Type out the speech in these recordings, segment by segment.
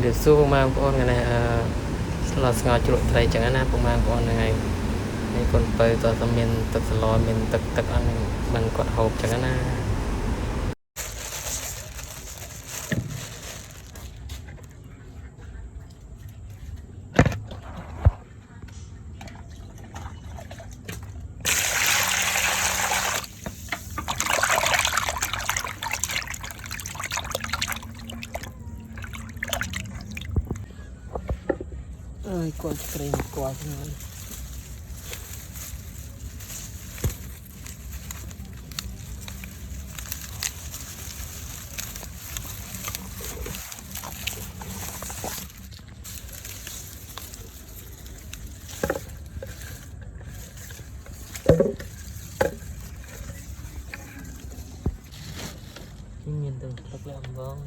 เดี๋ยวสู้มาพอนกันนะเราสงอจุดใจจังนะพวกมาพอนยังไงในคนเปิดตัวสมินตัดสลอมินตักอันมันกดหอบจังนะเอ้ยกดเกรงกว่าที่นั่นที่มีตัวเล็กแล้วบ้อง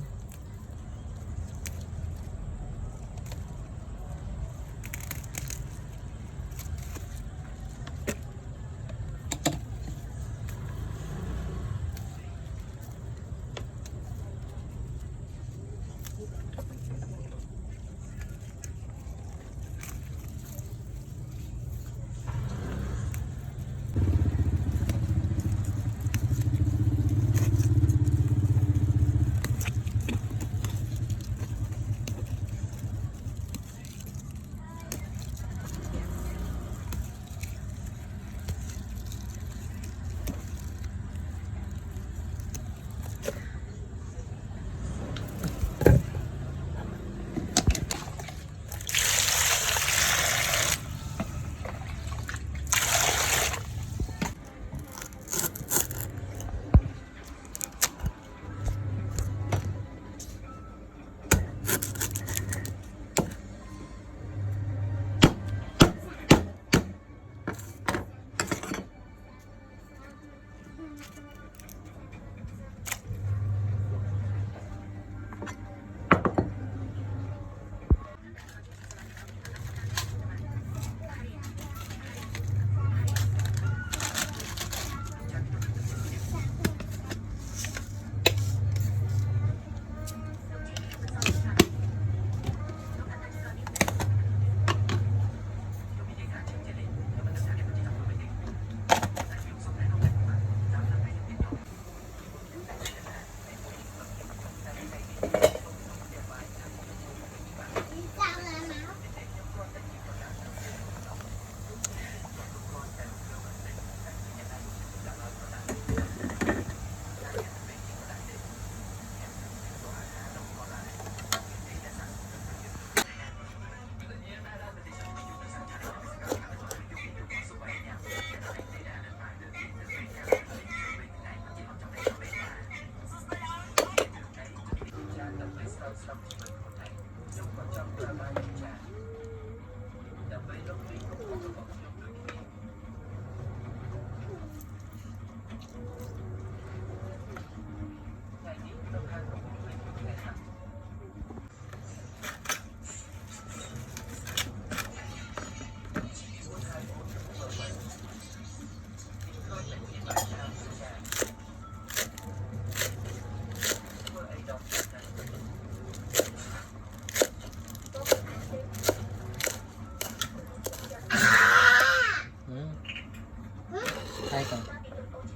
ใช่ก่อน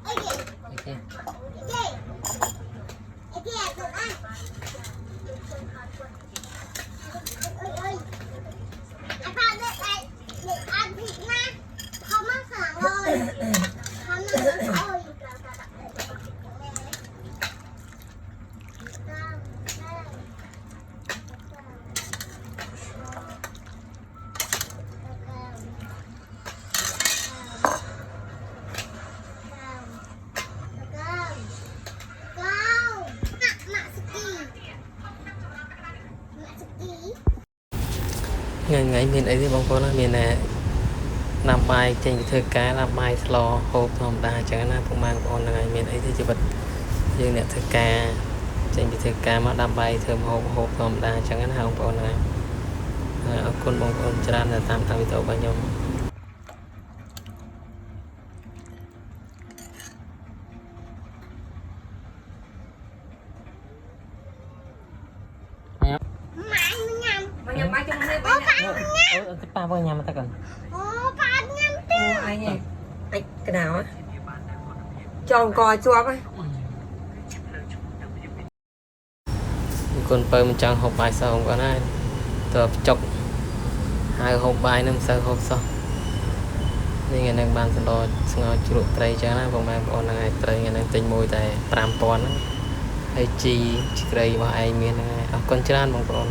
โอเคไงมีไอ้ที่บางคนนะมีแน่นำไปเจงเธอการนำไปสลอโฮปธรรมดาจากนั้นพวกมันคนยังไงมีไอ้ที่จะบัดยืนเนี่ยเธอการเจงเธอการมาดำไปเธอโฮปธรรมดาจากนั้นบางคนยังไงเอาคนบางคนจะรันแต่ตามทางวิถีบางยม trong này bay nè ba bao nhà mà ta cần ai nhỉ anh cái nào á tròn cò chuột á คนเปิดมันจังหกใบสองก็ได้ตัวจกหายหกใบน้ำเสือหกสองนี่ไงนักบานสโลสงอจุดไตรจ้านะผมมาบอกนังไงไตรไงนังติงมวยแต่ปรามปอนไอจีไตรว่าไอเมียนังไงเอาคนชราบางคน